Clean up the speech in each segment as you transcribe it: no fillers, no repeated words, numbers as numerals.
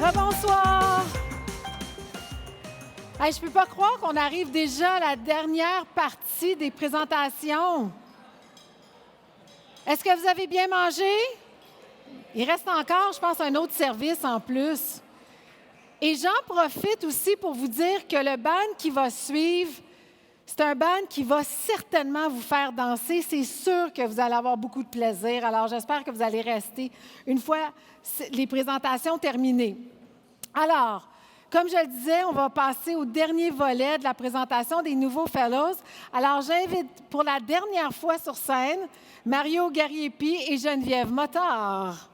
Rebonsoir! Hey, je ne peux pas croire qu'on arrive déjà à la dernière partie des présentations. Est-ce que vous avez bien mangé? Il reste encore, je pense, un autre service en plus. Et j'en profite aussi pour vous dire que le band qui va suivre, c'est un band qui va certainement vous faire danser. C'est sûr que vous allez avoir beaucoup de plaisir. Alors, j'espère que vous allez rester une fois les présentations terminées. Alors, comme je le disais, on va passer au dernier volet de la présentation des nouveaux Fellows. Alors, j'invite pour la dernière fois sur scène Mario Gariepi et Geneviève Motard.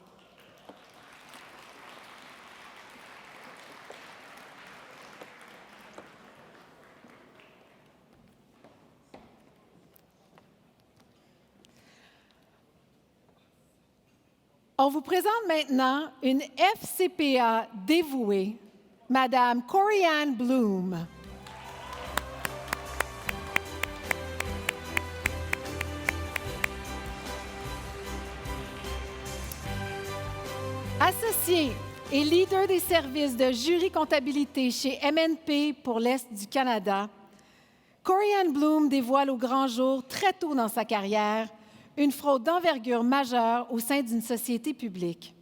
On vous présente maintenant une FCPA dévouée, Madame Corianne Bloom. Associée et leader des services de jury comptabilité chez MNP pour l'Est du Canada, Corianne Bloom dévoile au grand jour, très tôt dans sa carrière, une fraude d'envergure majeure au sein d'une société publique.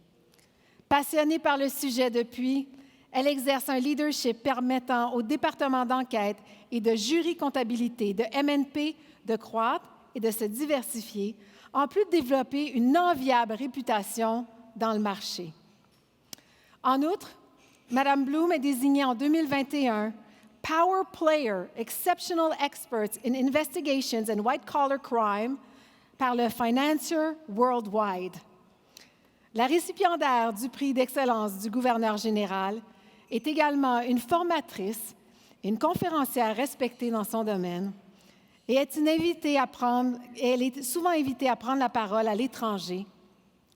Passionnée par le sujet depuis, elle exerce un leadership permettant au département d'enquête et de jury comptabilité de MNP de croître et de se diversifier, en plus de développer une enviable réputation dans le marché. En outre, Mme Bloom est désignée en 2021 Power Player Exceptional Expert in Investigations and White-Collar Crime par le Financier Worldwide. La récipiendaire du prix d'excellence du gouverneur général est également une formatrice et une conférencière respectée dans son domaine et elle est souvent invitée à prendre la parole à l'étranger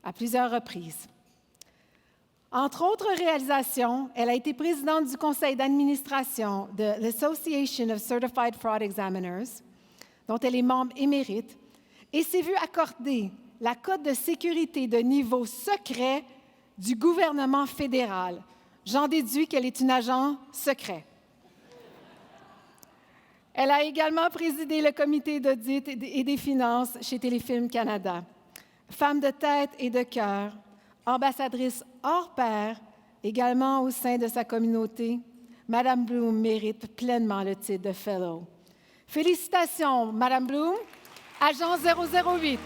à plusieurs reprises. Entre autres réalisations, elle a été présidente du conseil d'administration de l'Association of Certified Fraud Examiners, dont elle est membre émérite, et s'est vue accorder la cote de sécurité de niveau secret du gouvernement fédéral. J'en déduis qu'elle est une agent secret. Elle a également présidé le comité d'audit et des finances chez Téléfilm Canada. Femme de tête et de cœur, ambassadrice hors pair, également au sein de sa communauté, Mme Bloom mérite pleinement le titre de Fellow. Félicitations, Mme Bloom, agent 008.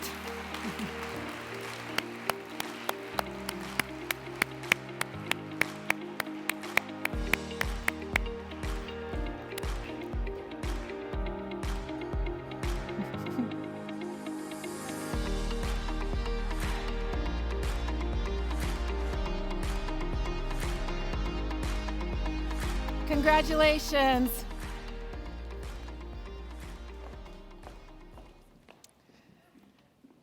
Congratulations.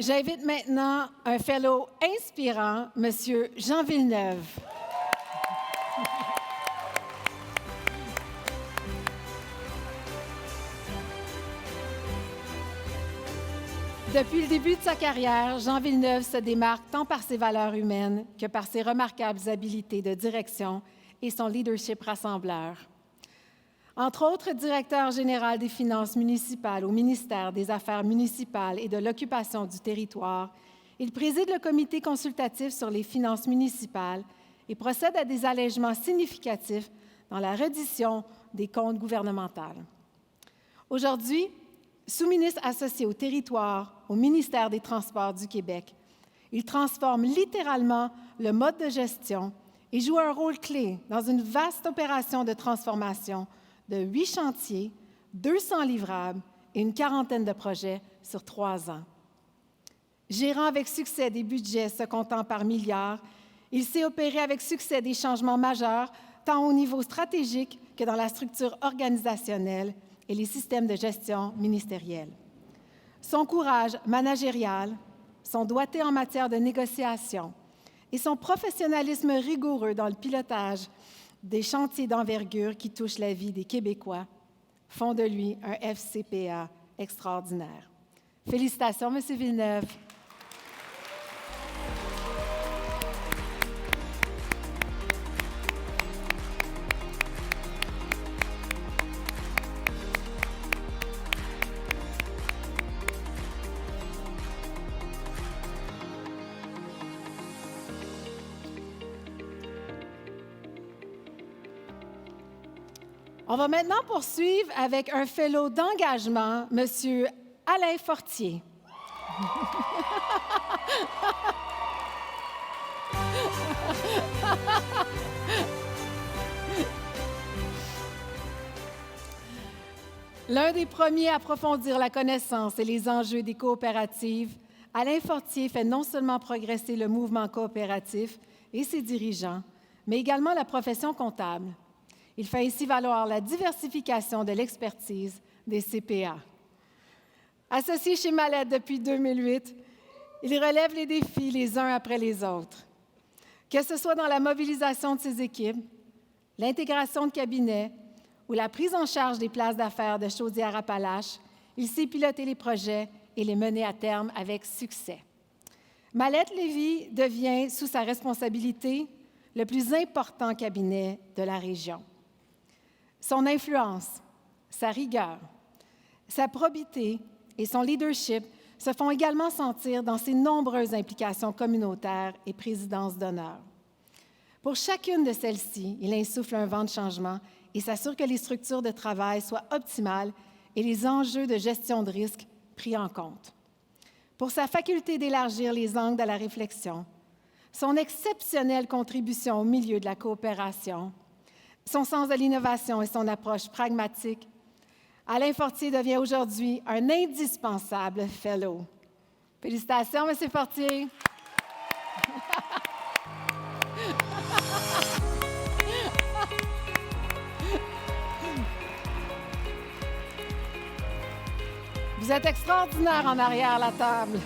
J'invite maintenant un fellow inspirant, M. Jean Villeneuve. Depuis le début de sa carrière, Jean Villeneuve se démarque tant par ses valeurs humaines que par ses remarquables habiletés de direction et son leadership rassembleur. Entre autres, directeur général des finances municipales au ministère des Affaires municipales et de l'occupation du territoire, il préside le comité consultatif sur les finances municipales et procède à des allègements significatifs dans la reddition des comptes gouvernementaux. Aujourd'hui, sous-ministre associé au territoire au ministère des Transports du Québec, il transforme littéralement le mode de gestion et joue un rôle clé dans une vaste opération de transformation de 8 chantiers, 200 livrables et une quarantaine de projets sur 3 ans. Gérant avec succès des budgets se comptant par milliards, il sait opérer avec succès des changements majeurs tant au niveau stratégique que dans la structure organisationnelle et les systèmes de gestion ministériels. Son courage managérial, son doigté en matière de négociation et son professionnalisme rigoureux dans le pilotage des chantiers d'envergure qui touchent la vie des Québécois font de lui un FCPA extraordinaire. Félicitations, M. Villeneuve. On va maintenant poursuivre avec un fellow d'engagement, M. Alain Fortier. L'un des premiers à approfondir la connaissance et les enjeux des coopératives, Alain Fortier fait non seulement progresser le mouvement coopératif et ses dirigeants, mais également la profession comptable. Il fait ici valoir la diversification de l'expertise des CPA. Associé chez Mallette depuis 2008, il relève les défis les uns après les autres. Que ce soit dans la mobilisation de ses équipes, l'intégration de cabinets ou la prise en charge des places d'affaires de Chaudière-Appalaches, il sait piloter les projets et les mener à terme avec succès. Mallette Lévy devient, sous sa responsabilité, le plus important cabinet de la région. Son influence, sa rigueur, sa probité et son leadership se font également sentir dans ses nombreuses implications communautaires et présidences d'honneur. Pour chacune de celles-ci, il insuffle un vent de changement et s'assure que les structures de travail soient optimales et les enjeux de gestion de risque pris en compte. Pour sa faculté d'élargir les angles de la réflexion, son exceptionnelle contribution au milieu de la coopération, son sens de l'innovation et son approche pragmatique, Alain Fortier devient aujourd'hui un indispensable fellow. Félicitations, M. Fortier. Vous êtes extraordinaire en arrière la table.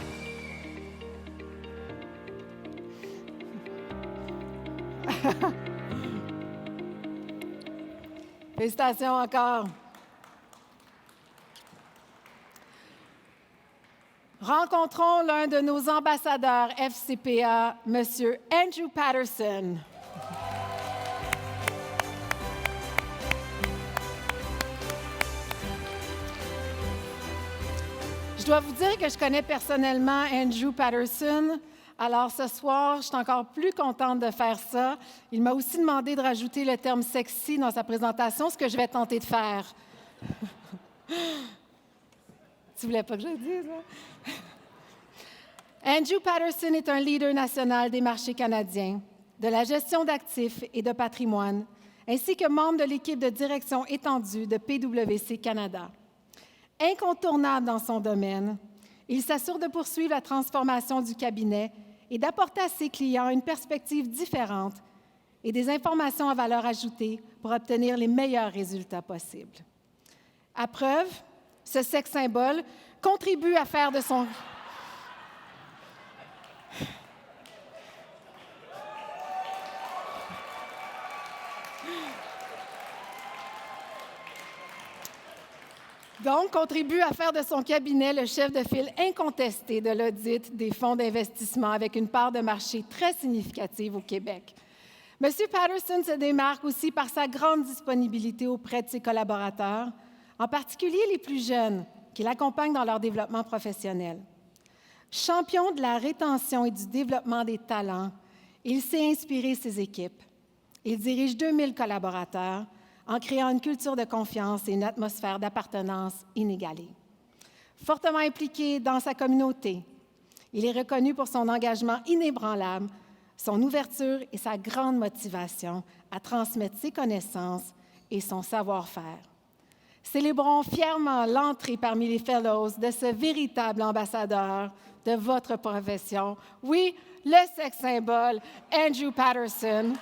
Félicitations encore. Rencontrons l'un de nos ambassadeurs FCPA, M. Andrew Patterson. Je dois vous dire que je connais personnellement Andrew Patterson. Alors ce soir, je suis encore plus contente de faire ça. Il m'a aussi demandé de rajouter le terme « sexy » dans sa présentation, ce que je vais tenter de faire. Tu voulais pas que je le dise, hein? Andrew Patterson est un leader national des marchés canadiens, de la gestion d'actifs et de patrimoine, ainsi que membre de l'équipe de direction étendue de PwC Canada. Incontournable dans son domaine, il s'assure de poursuivre la transformation du cabinet et d'apporter à ses clients une perspective différente et des informations à valeur ajoutée pour obtenir les meilleurs résultats possibles. À preuve, ce sexe symbole contribue à faire de son... Donc, contribue à faire de son cabinet le chef de file incontesté de l'audit des fonds d'investissement avec une part de marché très significative au Québec. M. Patterson se démarque aussi par sa grande disponibilité auprès de ses collaborateurs, en particulier les plus jeunes, qui l'accompagnent dans leur développement professionnel. Champion de la rétention et du développement des talents, il sait inspirer ses équipes. Il dirige 2000 collaborateurs, en créant une culture de confiance et une atmosphère d'appartenance inégalée. Fortement impliqué dans sa communauté, il est reconnu pour son engagement inébranlable, son ouverture et sa grande motivation à transmettre ses connaissances et son savoir-faire. Célébrons fièrement l'entrée parmi les Fellows de ce véritable ambassadeur de votre profession. Oui, le sexe symbole, Andrew Patterson.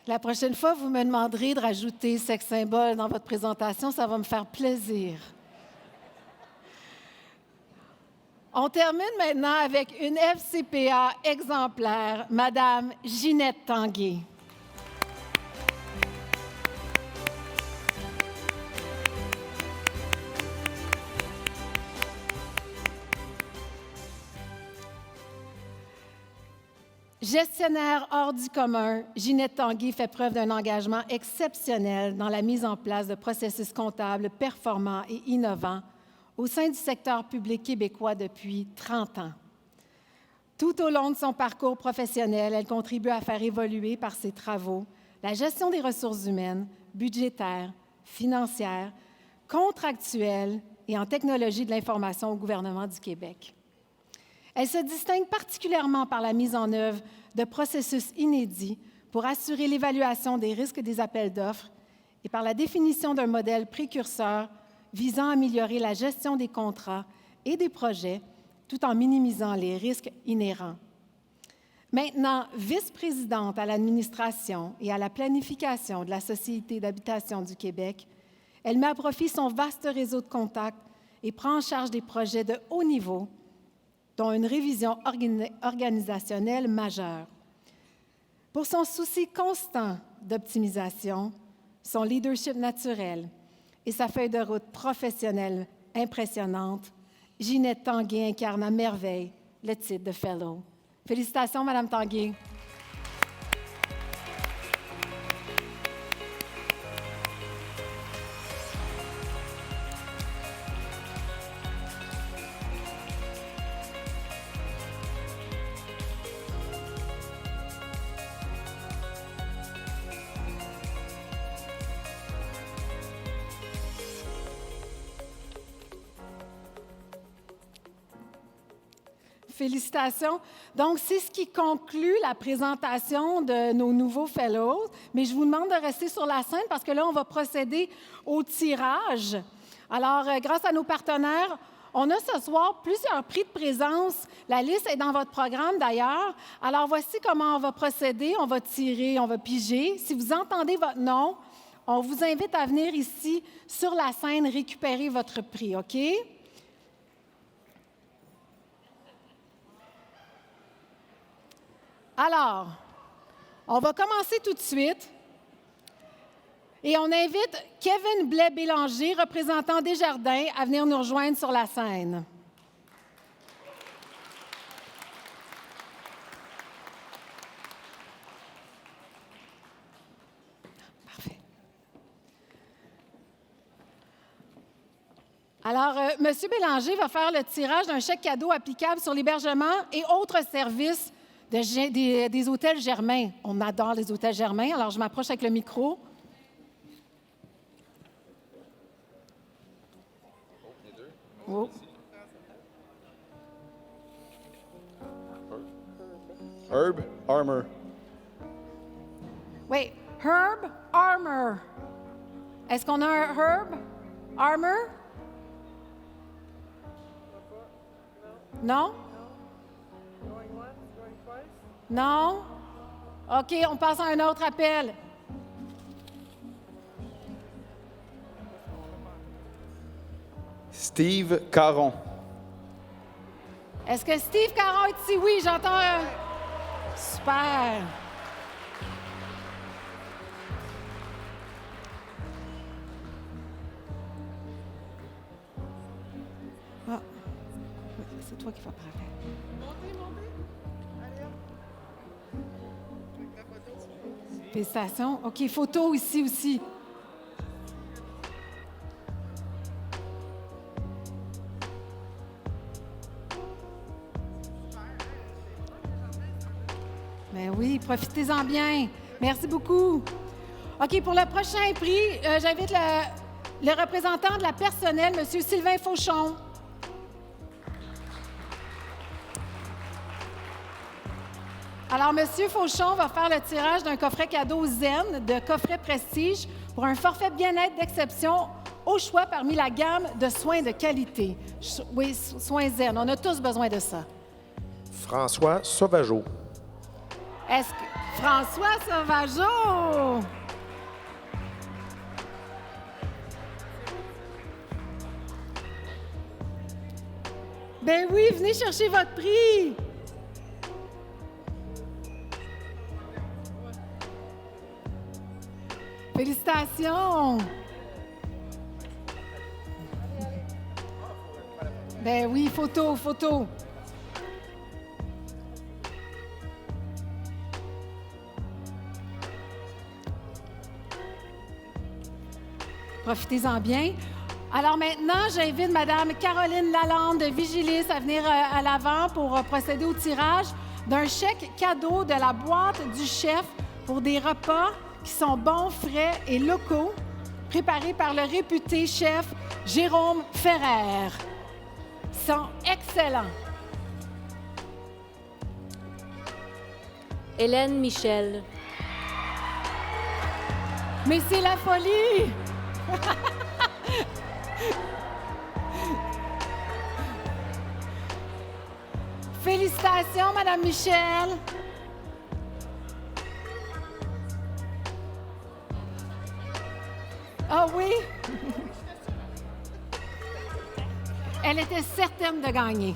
La prochaine fois, vous me demanderez de rajouter sexe symbole dans votre présentation, ça va me faire plaisir. On termine maintenant avec une FCPA exemplaire, Madame Ginette Tanguay. Gestionnaire hors du commun, Ginette Tanguay fait preuve d'un engagement exceptionnel dans la mise en place de processus comptables performants et innovants au sein du secteur public québécois depuis 30 ans. Tout au long de son parcours professionnel, elle contribue à faire évoluer par ses travaux la gestion des ressources humaines, budgétaires, financières, contractuelles et en technologie de l'information au gouvernement du Québec. Elle se distingue particulièrement par la mise en œuvre de processus inédits pour assurer l'évaluation des risques des appels d'offres et par la définition d'un modèle précurseur visant à améliorer la gestion des contrats et des projets tout en minimisant les risques inhérents. Maintenant, vice-présidente à l'administration et à la planification de la Société d'habitation du Québec, elle met à profit son vaste réseau de contacts et prend en charge des projets de haut niveau, dont une révision organisationnelle majeure. Pour son souci constant d'optimisation, son leadership naturel et sa feuille de route professionnelle impressionnante, Ginette Tanguay incarne à merveille le titre de Fellow. Félicitations, Madame Tanguay. Félicitations. Donc, c'est ce qui conclut la présentation de nos nouveaux fellows. Mais je vous demande de rester sur la scène parce que là, on va procéder au tirage. Alors, grâce à nos partenaires, on a ce soir plusieurs prix de présence. La liste est dans votre programme d'ailleurs. Alors, voici comment on va procéder. On va tirer, on va piger. Si vous entendez votre nom, on vous invite à venir ici sur la scène récupérer votre prix, OK? Alors, on va commencer tout de suite et on invite Kevin Blais-Bélanger, représentant Desjardins, à venir nous rejoindre sur la scène. Parfait. Alors, M. Bélanger va faire le tirage d'un chèque cadeau applicable sur l'hébergement et autres services des hôtels Germain. On adore les hôtels Germain, alors je m'approche avec le micro. Oh. Herb Armour. Oui, Herb Armour. Est-ce qu'on a un Herb Armour? Non? Non? OK, on passe à un autre appel. Steve Caron. Est-ce que Steve Caron est ici? Oui, j'entends un... Super. Ah, c'est toi qui vas parler. Félicitations. OK, photo ici aussi. Ben oui, profitez-en bien. Merci beaucoup. OK, pour le prochain prix, j'invite le représentant de la personnel, M. Sylvain Fauchon. Alors, M. Fauchon va faire le tirage d'un coffret cadeau Zen de coffret Prestige pour un forfait bien-être d'exception au choix parmi la gamme de soins de qualité. Oui, soins Zen, on a tous besoin de ça. François Sauvageau. Est-ce que... François Sauvageau! Ben oui, venez chercher votre prix! Félicitations! Ben oui, photo, photo. profitez-en bien. Alors maintenant, j'invite Mme Caroline Lalande de Vigilis à venir à l'avant pour procéder au tirage d'un chèque cadeau de la boîte du chef pour des repas qui sont bons, frais et locaux, préparés par le réputé chef Jérôme Ferrer. Ils sont excellents. Hélène Michel. Mais c'est la folie! Félicitations, Madame Michel! Ah oui? Elle était certaine de gagner.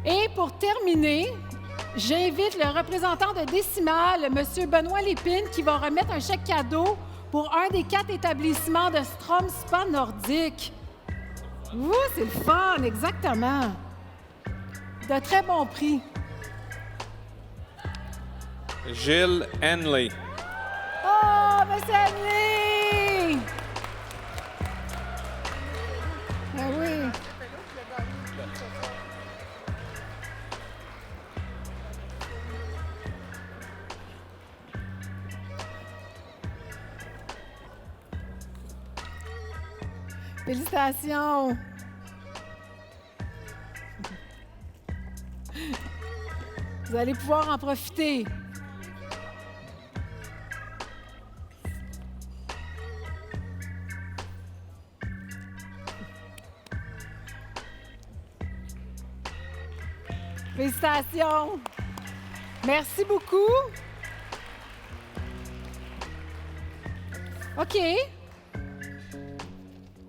Et pour terminer, j'invite le représentant de Décimal, M. Benoît Lépine, qui va remettre un chèque cadeau pour un des 4 établissements de Strom Spa Nordique. Ouh, c'est le fun, exactement. De très bons prix. Gilles Henley. Oh, M. Henley! Ben oui. Félicitations! Vous allez pouvoir en profiter. Félicitations! Merci beaucoup. OK.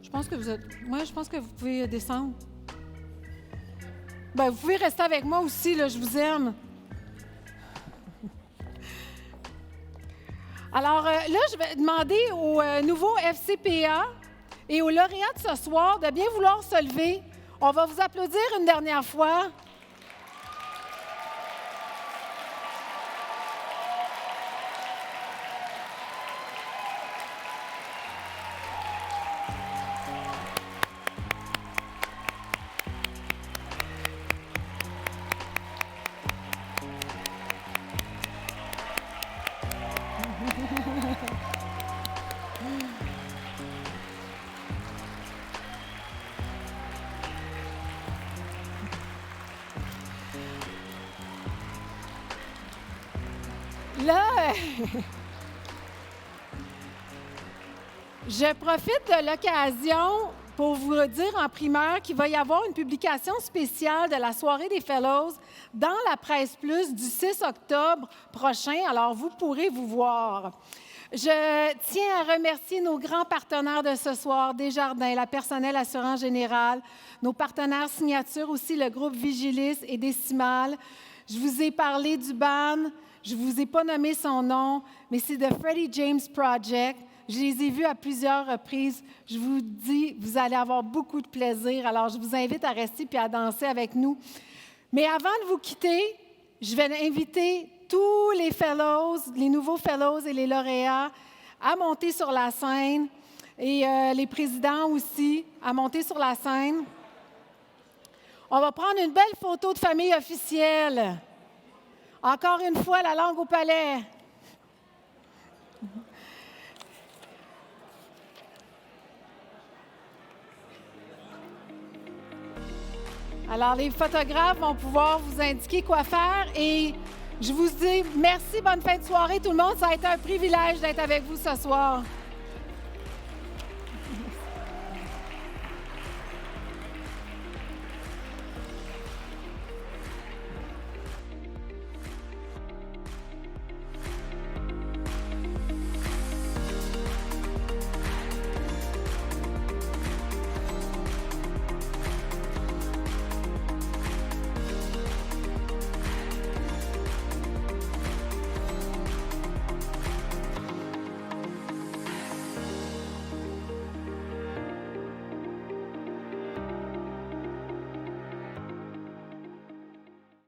Je pense que vous pouvez descendre. Ben, vous pouvez rester avec moi aussi, là, je vous aime. Alors, là, je vais demander au nouveau FCPA et aux lauréats de ce soir de bien vouloir se lever. On va vous applaudir une dernière fois. Là, je profite de l'occasion pour vous dire en primeur qu'il va y avoir une publication spéciale de la soirée des Fellows dans la Presse Plus du 6 octobre prochain. Alors, vous pourrez vous voir. Je tiens à remercier nos grands partenaires de ce soir, Desjardins, la Personnelle Assurance Générale, nos partenaires signature aussi, le groupe Vigilis et Décimal. Je vous ai parlé du BAN. Je ne vous ai pas nommé son nom, mais c'est The Freddie James Project. Je les ai vus à plusieurs reprises. Je vous dis, vous allez avoir beaucoup de plaisir. Alors, je vous invite à rester puis à danser avec nous. Mais avant de vous quitter, je vais inviter tous les fellows, les nouveaux fellows et les lauréats à monter sur la scène et les présidents aussi à monter sur la scène. On va prendre une belle photo de famille officielle. Encore une fois, la langue au palais. Alors, les photographes vont pouvoir vous indiquer quoi faire et je vous dis merci, bonne fin de soirée tout le monde. Ça a été un privilège d'être avec vous ce soir.